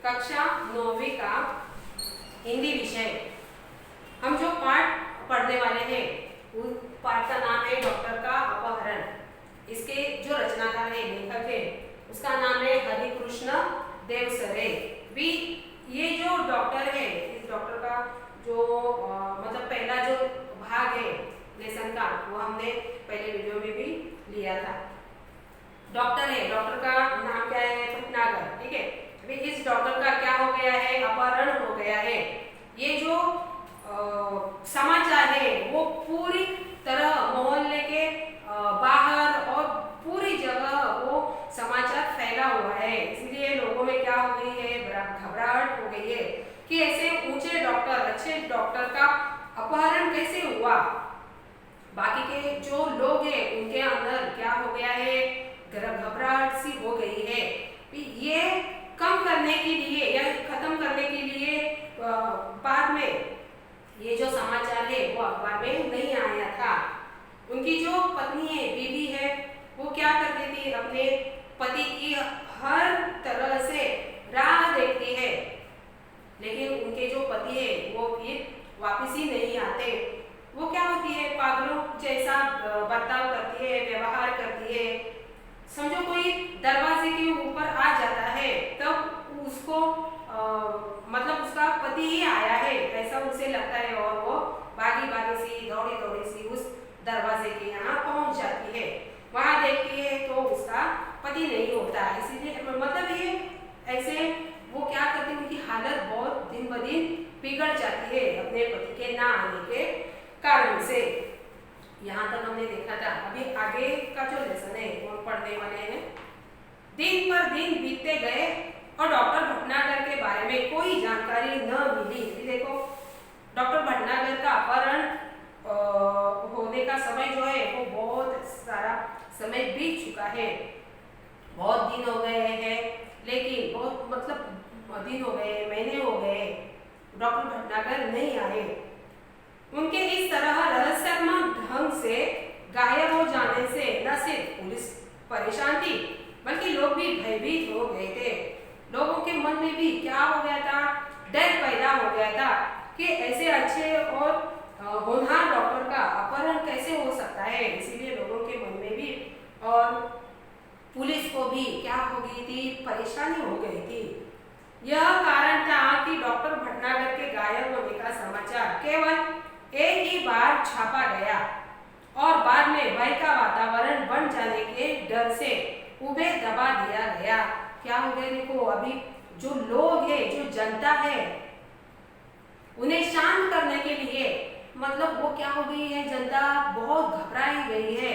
कक्षा 9वीं का हिंदी विषय हम जो पाठ पढ़ने वाले हैं उस पाठ का नाम है डॉक्टर का अपहरण। इसके जो रचनाकार है, लेखक है, उसका नाम है हरिकृष्ण देवसरे। भी ये जो डॉक्टर है, इस डॉक्टर का जो मतलब पहला जो भाग है लेसन का, वो हमने पहले वीडियो में भी लिया था। डॉक्टर है, डॉक्टर का नाम क्या है? भटनागर। ठीक है, अभी इस डॉक्टर का क्या हो गया है? अपहरण हो गया है। ये जो समाचार है वो पूरी तरह मोहल्ले के बाहर और पूरी जगह वो समाचार फैला हुआ है। इसलिए लोगों में क्या हो गई है? घबराहट हो गई है कि ऐसे ऊंचे डॉक्टर, अच्छे डॉक्टर का अपहरण कैसे हुआ। बाकी के जो लोग हैं उनके अंदर क्या हो गया है? घबराहट सी हो गई है। ये कम करने के लिए या खत्म करने के लिए बाद में ये जो समाचार है वो अखबार में नहीं आया था। उनकी जो पत्नी है, बीवी है, वो क्या करती थी? अपने पति की हर तरह से राह देखती है, लेकिन उनके जो पति है वो फिर वापस ही नहीं आते। वो क्या होती है? पागलों जैसा बर्ताव करती है, व्यवहार करती है। समझो कोई दरवाजे के ऊपर आ जाता है तब उसको मतलब उसका पति ही आया है ऐसा उसे लगता है, और वो भागी भागी सी, दौड़ी दौड़ी सी उस दरवाजे के यहाँ पहुंच जाती है। वहां देखती है तो उसका पति नहीं होता। इसीलिए मतलब ये ऐसे वो क्या करती है? उनकी हालत बहुत दिन ब दिन बिगड़ जाती है अपने पति के ना आने के कारण से। यहाँ तक हमने देखा था। अभी आगे का जो लेसन है वो पढ़ने वाले हैं। दिन पर दिन बीतते गए और डॉक्टर भटनागर के बारे में कोई जानकारी न मिली। देखो, डॉक्टर भटनागर का अपहरण होने का समय जो है वो बहुत सारा समय बीत चुका है, बहुत दिन हो गए हैं, लेकिन बहुत मतलब दिन हो गए, महीने हो गए, डॉक्टर भटनागर नहीं आए। उनके इस तरह रहस्यात्मक ढंग से गायब हो जाने से न सिर्फ पुलिस परेशान थी बल्कि लोग भी भयभीत हो गए थे। लोगों के मन में भी क्या हो गया था? डर पैदा हो गया था कि ऐसे अच्छे और होनहार डॉक्टर का अपहरण कैसे हो सकता है। इसीलिए लोगों के मन में भी और पुलिस को भी क्या हो गई थी? परेशानी हो गई थी। यह कारण था कि डॉक्टर भटनागर के गायब होने का समाचार केवल एक ही बार छापा गया और बाद में भय का वातावरण बन जाने के डर से उन्हें दबा दिया गया। क्या हो गया? देखो, अभी जो लोग हैं, जो जनता है, उन्हें शांत करने के लिए मतलब वो क्या हो गई है? जनता बहुत घबराई गई है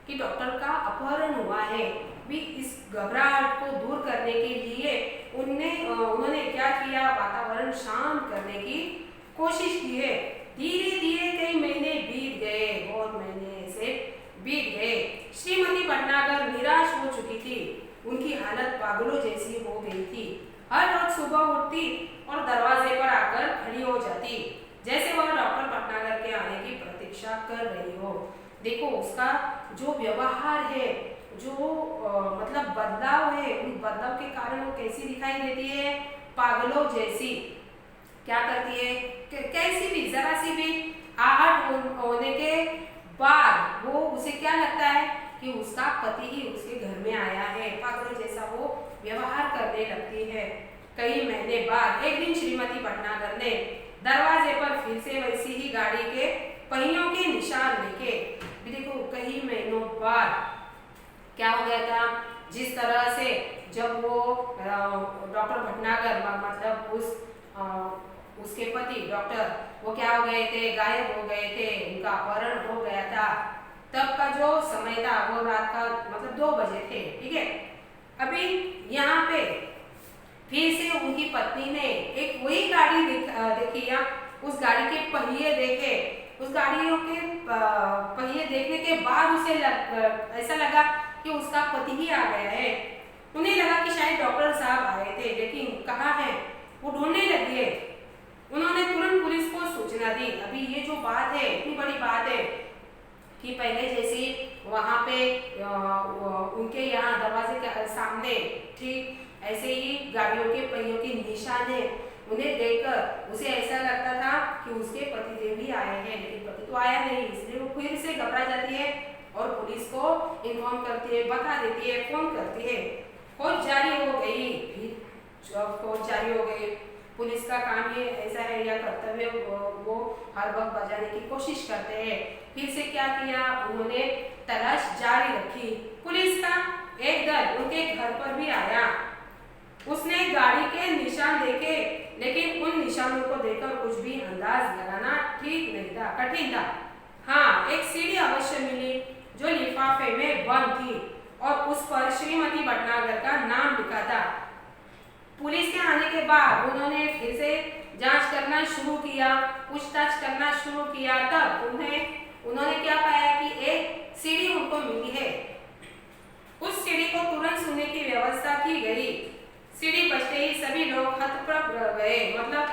कि डॉक्टर का अपहरण हुआ है। भी इस घबराहट को दूर करने के लिए उन्होंने क्या किया? वातावरण शांत करने की कोशिश की है। धीरे धीरे कई महीने बीत गए, बहुत महीने से बीत गए। श्रीमती भटनागर निराश हो चुकी थी। उनकी हालत पागलों जैसी हो गई थी। हर रोज सुबह उठती और दरवाजे पर आकर खड़ी हो जाती, जैसे वह डॉक्टर भटनागर के आने की प्रतीक्षा कर रही हो। देखो, उसका जो व्यवहार है, जो मतलब बदलाव है, उन बदलाव के कारण वो कैसी दिखाई देती है? पागलों जैसी। क्या करती है? कैसी भी जरा सी भी आहट होने के बाद वो उसे क्या लगता है कि उसका पति ही उसके घर में आया है। पागलों जैसा वो व्यवहार करने लगती है। कई महीने बाद एक दिन श्रीमती भटनागर ने दरवाजे पर फिर से वैसी ही गाड़ी के पहियों के निशान देखे। देखो, कई महीनों बाद क्या हो गया था? जिस तरह से जब वो डॉक्टर भटनागर मतलब उसके पति डॉक्टर वो क्या हो गए थे? गायब हो गए थे, उनका अपहरण हो गया था। तब का जो समय था वो रात का मतलब 2 बजे थे। ठीक है, अभी यहाँ पे फिर से उनकी पत्नी ने एक वही गाड़ी देखी या उस गाड़ी के पहिए देखे। उस गाड़ियों के पहिए देखने के बाद उसे ऐसा लगा कि उसका पति ही आ गया है। उन्हें लगा कि शायद डॉक्टर साहब आए थे, लेकिन कहाँ है? वो ढूंढने लगी है। उन्होंने तुरंत पुलिस को सूचना दी। अभी ये जो बात है, इतनी बड़ी बात है कि पहले जैसे वहाँ पे उनके यहाँ दरवाजे के सामने ठीक ऐसे ही गाड़ियों के पहियों के निशान है। उन्हें देखकर उसे ऐसा लगता था कि उसके पतिदेव भी आए हैं, लेकिन पति तो आया नहीं, इसलिए वो फिर से घबरा जाती है और पुलिस को इन्फॉर्म करती है, बता देती है, फोन करती है। खोज जारी हो गई। फिर जब खोज जारी हो गई, पुलिस का काम ये ऐसा है या कर्तव्य वो हर वक्त बजाने की कोशिश करते हैं। फिर से क्या किया, उन्होंने तलाश जारी रखी। पुलिस का एक दल उनके घर पर भी आया। उसने गाड़ी के निशान देखे, लेकिन उन निशानों को देखकर कुछ भी अंदाज लगाना ठीक नहीं था, कठिन था। हाँ, एक सीढ़ी अवश्य मिली जो लिफाफे में बंद थी और उस पर श्रीमती भटनागर का नाम लिखा था। पुलिस के आने के बाद उन्होंने फिर से जांच करना शुरू किया, पूछताछ करना शुरू किया। तब उन्होंने क्या पाया कि एक सीढ़ी उनको मिली है। उस सीढ़ी को तुरंत सुनने की व्यवस्था की गई। सीढ़ी बजते ही सभी लोग हतप्रभ रह गए। मतलब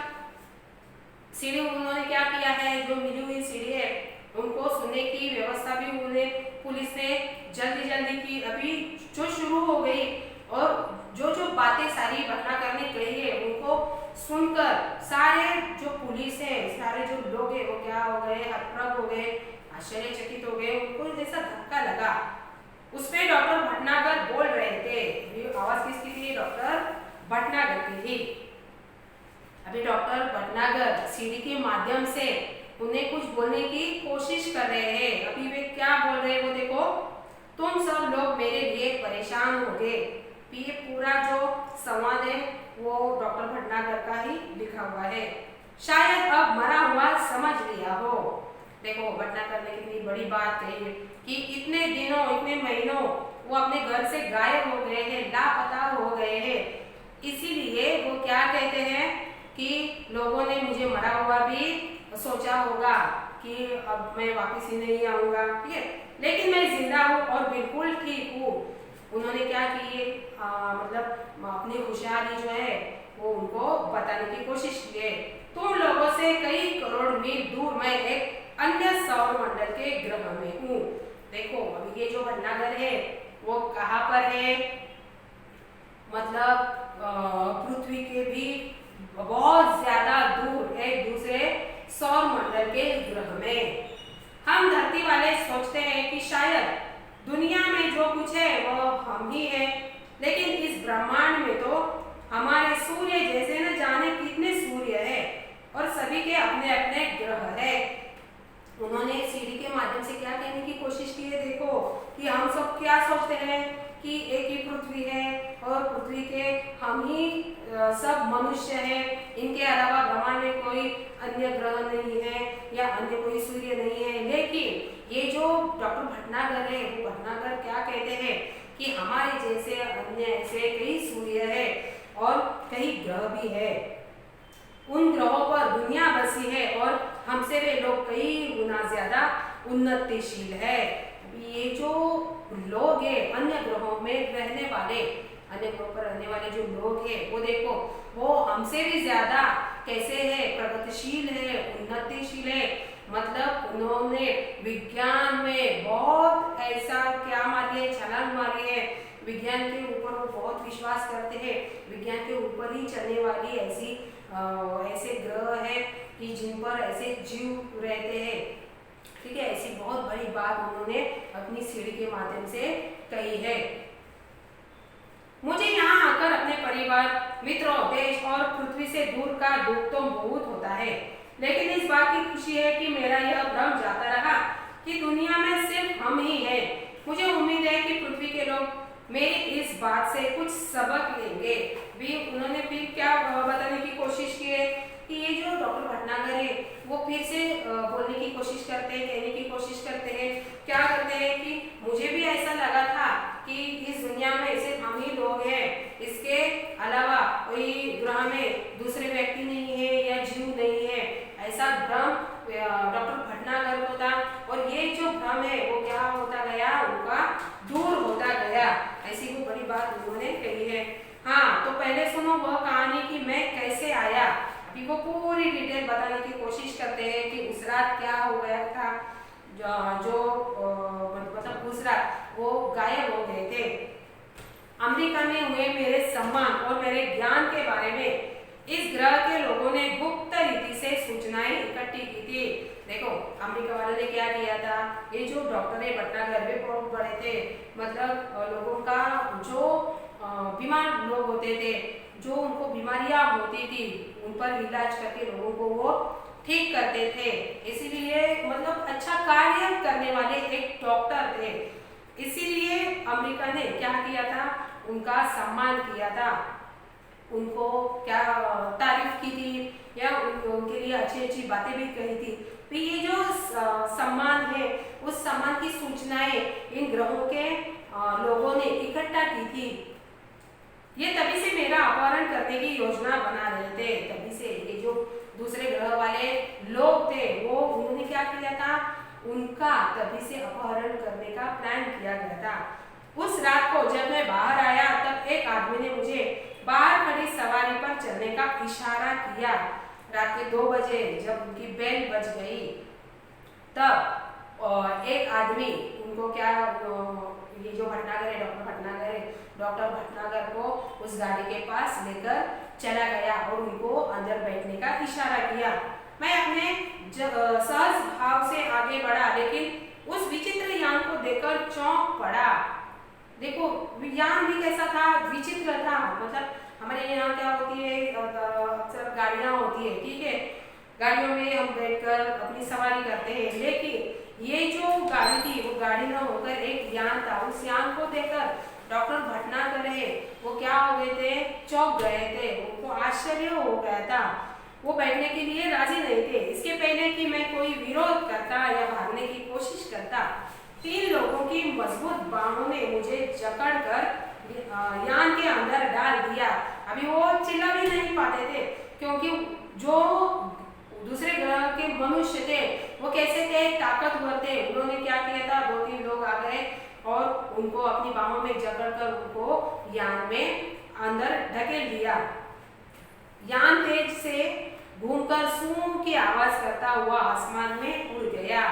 सीढ़ी उन्होंने क्या किया है, जो मिली हुई सीढ़ी है उनको सुनने की व्यवस्था भी उन्हें पुलिस ने जल्दी की। अभी जो शुरू हो गई और जो बातें सारी भटनागर ने कही है उनको सुनकर सारे जो पुलिस है, सारे जो लोग है वो क्या हो गए, हतप्रभ हो गए, आश्चर्यचकित हो गए। उनको जैसा धक्का लगा। उसमें डॉक्टर भटनागर बोल रहे थे। ये आवाज किसकी थी? डॉक्टर भटनागर की थी। अभी डॉक्टर भटनागर सीढ़ी के माध्यम से उन्हें कुछ बोलने की कोशिश कर रहे हैं। अभी वे क्या बोल रहे हैं वो देखो। तुम सब लोग मेरे लिए परेशान हो गए। ये पूरा जो संवाद है वो डॉक्टर भटनागर का ही लिखा हुआ है। शायद अब मरा हुआ समझ लिया हो। देखो भटनागर ने कितनी बड़ी बात कही है कि इतने दिनों, इतने महीनों वो अपने घर से गायब हो गए हैं, लापता हो गए हैं। इसीलिए वो क्या कहते हैं कि लोगों ने मुझे मरा हुआ भी सोचा होगा कि अब मैं वापस ही नहीं आऊंगा, ठीक है, लेकिन मैं जिंदा हूँ और बिल्कुल ठीक हूँ। उन्होंने क्या की, मतलब अपनी होशियारी जो है वो उनको बताने की कोशिश की है। तुम लोगों से कई करोड़ मील दूर मैं एक अन्य सौर मंडल के ग्रह में हूँ। देखो अभी ये जो भटनागर है वो कहाँ पर है, मतलब पृथ्वी के भी बहुत ज्यादा दूर एक दूसरे सौर मंडल के ग्रह में। हम धरती वाले सोचते हैं कि शायद दुनिया में जो कुछ है वो हम ही है, लेकिन इस ब्रह्मांड में तो हमारे सूर्य जैसे न जाने कितने सूर्य है और सभी के अपने अपने ग्रह है। उन्होंने सीढ़ी के माध्यम से क्या कहने की कोशिश की है, देखो कि हम सब क्या सोचते हैं कि एक ही पृथ्वी है और पृथ्वी के हम ही सब मनुष्य हैं, इनके अलावा ब्रह्मांड में कोई अन्य ग्रह नहीं है या अन्य कोई सूर्य नहीं है। लेकिन ये जो डॉक्टर भटनागर है वो भटनागर क्या कहते हैं कि हमारे जैसे अन्य ऐसे कई सूर्य है और कई ग्रह भी है। उन ग्रहों पर दुनिया बसी है और हमसे वे लोग कई गुना ज्यादा उन्नतिशील है। ये जो लोग हैं अन्य ग्रहों में रहने वाले, अन्य ग्रहों पर रहने वाले जो लोग हैं वो देखो वो हमसे भी ज्यादा कैसे है, प्रगतिशील है, उन्नतिशील है। मतलब उन्होंने विज्ञान में बहुत ऐसा क्या मारी है, छलांग मारी है। विज्ञान के ऊपर वो बहुत विश्वास करते हैं। विज्ञान के ऊपर ही चलने वाली ऐसे ग्रह है कि जिन पर ऐसे जीव रहते हैं, ठीक है। ऐसी बहुत बड़ी बात उन्होंने अपनी सीढ़ी के माध्यम से कही है। मुझे यहाँ आकर अपने परिवार, मित्रों, देश और पृथ्वी से दूर का दुख तो बहुत होता है, लेकिन इस बात की खुशी है कि मेरा यह भ्रम जाता रहा कि दुनिया में सिर्फ हम ही हैं। मुझे उम्मीद है कि पृथ्वी के लोग मेरी इस बात से कुछ सबक लेंगे। भी उन्होंने फिर क्या बताने की कोशिश की है कि ये जो डॉक्टर भटनागर है वो फिर से बोलने की कोशिश करते हैं, कहने की कोशिश करते हैं। क्या करते हैं कि मुझे भी ऐसा लगा था कि इस दुनिया में सिर्फ हम ही लोग हैं, इसके अलावा कोई ग्रह में दूसरे व्यक्ति नहीं है या जीव नहीं है, ऐसा भ्रम डॉक्टर भटनागर को था। और ये जो भ्रम है वो क्या होता गया, उनका दूर होता गया। ऐसी वो बड़ी बात उन्होंने कही है। हाँ, तो पहले सुनो वह कहानी कि मैं कैसे आया। अभी वो पूरी डिटेल बताने की कोशिश करते हैं कि उस रात क्या हुआ था, जो मतलब उस रात वो गायब हो गए थे। अमेरिका में हुए मेरे सम्मान और मेरे ज्ञान के बारे में इस ग्रह के लोगों ने गुप्त रीति से सूचनाएं इकट्ठी की थी। देखो अमेरिका वालों ने क्या किया था, ये जो डॉक्टर भटनागर वे बहुत बड़े थे, मतलब लोगों का जो बीमार लोग होते थे, जो उनको बीमारियां होती थी, उन पर इलाज करके लोगों को वो ठीक करते थे। इसीलिए मतलब अच्छा कार्य करने वाले एक डॉक्टर थे। इसीलिए अमेरिका ने क्या किया था, उनका सम्मान किया था, उनको क्या तारीफ की थी या उनके लिए अच्छी अच्छी बातें भी कही थी। तो ये जो सम्मान है, उस सम्मान की सूचनाएं इन ग्रहों के लोगों ने इकट्ठा की थी। ये तभी से मेरा अपहरण करने की योजना बना रहे थे। तभी से ये जो दूसरे ग्रह वाले लोग थे, वो उन्होंने क्या किया था, उनका तभी से अपहरण करने का प्लान किया गया था। उस रात को जब मैं बाहर आया, तब एक आदमी ने मुझे बाहर खड़ी सवारी पर चलने का इशारा किया। रात के 2 बजे जब उनकी बेल बज गई, तब एक आदमी उनको क्या, ये जो भटनागर है, डॉक्टर भटनागर को उस गाड़ी के पास लेकर चला गया और उनको अंदर बैठने का इशारा किया। मैं अपने सहज भाव से आगे बढ़ा, लेकिन उस विचित्र यान को देखकर चौंक पड़ा। देखो यान भी कैसा था, विचित्र था। मतलब हमारे यहाँ क्या होती है, अक्सर गाड़ियाँ होती है, ठीक है, गाड़ियों में हम बैठकर अपनी सवारी करते हैं, लेकिन ये जो गाड़ी थी वो गाड़ी न होकर एक यान था। उस यान को देखकर डॉक्टर भटनागर है वो क्या हो गए थे, चौंक गए थे, उनको आश्चर्य हो गया था। वो बैठने के लिए राजी नहीं थे। इसके पहले कि मैं कोई विरोध करता या भागने की कोशिश करता, 3 लोगों की मजबूत बाहों ने मुझे जकड़कर यान के अंदर डाल दिया। अभी वो चिल्ला भी नहीं पाते थे, क्योंकि जो दूसरे ग्रह के मनुष्य थे वो कैसे थे, ताकतवर थे। उन्होंने क्या किया था, 2-3 लोग आ गए और उनको अपनी बाहों में जकड़कर उनको यान में अंदर ढकेल दिया। यान तेज से घूमकर सूं की आवाज करता हुआ आसमान में उड़ गया।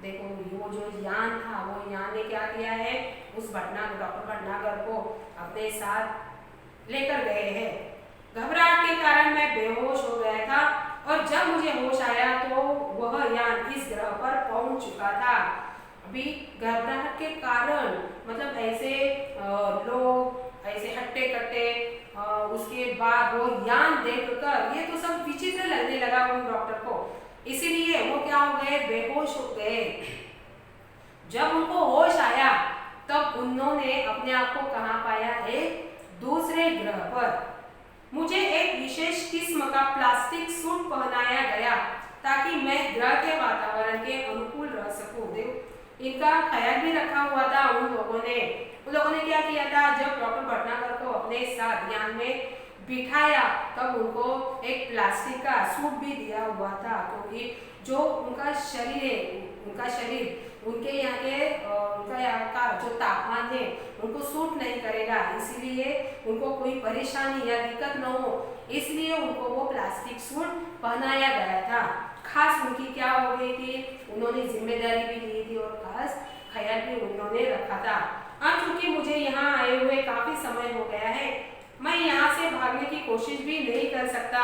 देखो वो जो यान था, वो यान ने क्या किया है, उस डॉक्टर भटनागर को अपने साथ लेकर गए हैं। घबराहट के कारण मैं बेहोश हो गया था और जब मुझे होश आया तो वह यान इस ग्रह पर पहुंच चुका था। अभी घबराहट के कारण मतलब ऐसे लोग ऐसे हट्टे कट्टे, उसके बाद वो यान देखकर ये तो सब विचित्र लगने लगा उन डॉक्टर को, इसीलिए वो क्या हो गए, बेहोश हो गए। जब उनको होश आया तब उन्होंने अपने आप को कहाँ पाया, एक दूसरे ग्रह पर। मुझे एक विशेष किस्म का प्लास्टिक सूट पहनाया गया ताकि मैं ग्रह के वातावरण के अनुकूल रह सकूं। इनका ख्याल भी रखा हुआ था उन लोगों ने क्या किया था, जब डॉक्टर भटनागर को अपने साथ यान में बिठाया तब उनको एक प्लास्टिक का सूट भी दिया हुआ था, क्योंकि जो उनका शरीर है, उनके यहाँ के उनका यहाँ का जो तापमान है उनको सूट नहीं करेगा, इसीलिए उनको कोई परेशानी या दिक्कत न हो, इसलिए उनको वो प्लास्टिक सूट पहनाया गया था। खास उनकी क्या हो गई थी, उन्होंने जिम्मेदारी भी ली थी और खास ख्याल भी उन्होंने रखा था। अब चूंकि मुझे यहाँ आए हुए काफी समय हो गया है, मैं यहाँ से भागने की कोशिश भी नहीं कर सकता,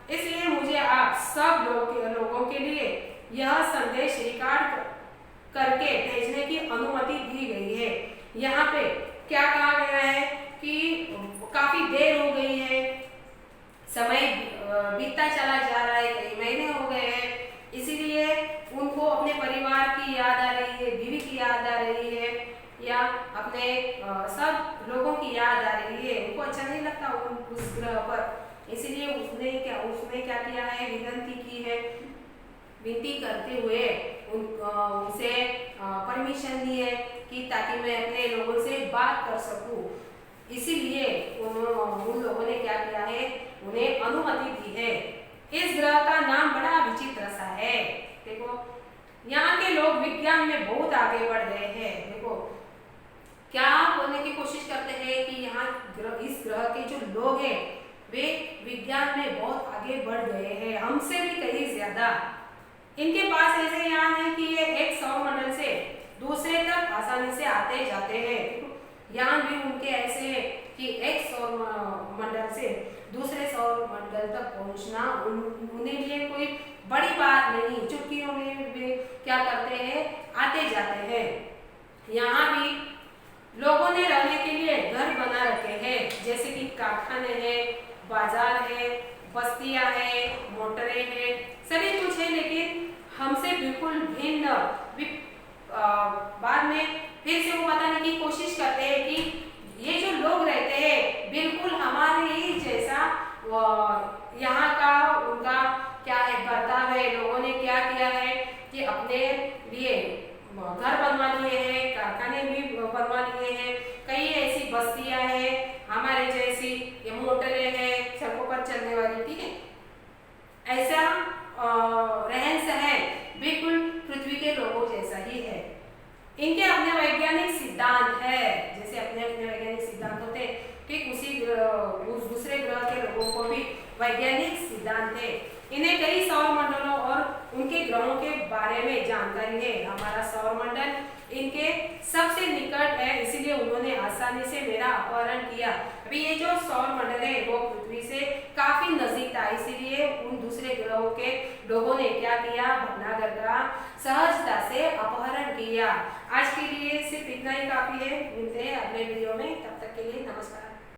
इसलिए मुझे आप सब लोगों के लिए यह संदेश रिकॉर्ड करके भेजने की अनुमति दी गई है। यहाँ पे क्या कहा गया है कि काफी देर हो गई है, समय बीतता चला जा रहा है, कई महीने हो गए हैं, इसीलिए उनको अपने परिवार की याद आ रही है, बीवी की याद आ रही है, या अपने सब लोगों की याद आ रही है। उनको अच्छा नहीं लगता उस ग्रह पर, इसीलिए उसने क्या किया है, विनती करते हुए उनसे परमिशन ली है कि ताकि मैं अपने लोगों से बात कर सकूं, इसीलिए उन लोगों ने क्या किया है, उन्हें अनुमति दी है। इस ग्रह का नाम बड़ा विचित्र सा है। देखो यहाँ के लोग विज्ञान में बहुत आगे बढ़ गए हैं। देखो क्या बोलने की कोशिश करते हैं कि यहाँ इस ग्रह के जो लोग हैं वे विज्ञान में बहुत आगे बढ़ गए हैं, हमसे भी कहीं ज्यादा। इनके पास ऐसे यान है कि ये एक सौर मंडल से दूसरे तक आसानी से आते जाते हैं। यान भी उनके ऐसे कि एक सौर मंडल से दूसरे सौर मंडल तक पहुंचना उन्हें लिए कोई बड़ी बात नहीं। चुटकियों में वे क्या करते हैं, आते जाते हैं। यहाँ भी लोगों ने रहने के लिए घर बना रखे हैं, जैसे कि कारखाने हैं, बाजार है, बस्तियां हैं, मोटरें हैं, सभी कुछ है, लेकिन हमसे बिल्कुल भिन्न। बाद में फिर से वो बताने की कोशिश करते हैं कि ये जो लोग रहते हैं बिल्कुल हमारे ही जैसा। यहाँ का उनका क्या है बर्ताव है, लोगों ने क्या किया है कि अपने लिए घर बनवा लिए हैं, कारखाने भी बनवा लिए हैं, कई ऐसी बस्तियां हैं हमारे जैसी, ये मोटरें हैं सड़कों पर चलने वाली, ठीक है। ऐसा रहन सहन बिल्कुल पृथ्वी के लोगों जैसा ही है। इनके अपने वैज्ञानिक सिद्धांत है, जैसे अपने अपने वैज्ञानिक सिद्धांत होते हैं, ठीक उस दूसरे ग्रह के लोगों को भी वैज्ञानिक सिद्धांत है। इन्हें कई सौर मंडलों और उनके ग्रहों के बारे में जानकारी है। हमारा सौर मंडल इनके सबसे निकट है, इसीलिए उन्होंने आसानी से मेरा अपहरण किया। अभी ये जो सौर मंडल है वो पृथ्वी से काफी नजदीक था, इसीलिए उन दूसरे ग्रहों के लोगों ने क्या किया, भटनागर का सहजता से अपहरण किया। आज के लिए सिर्फ इतना ही काफी है। मिलते हैं अगले वीडियो में, तब तक के लिए नमस्कार।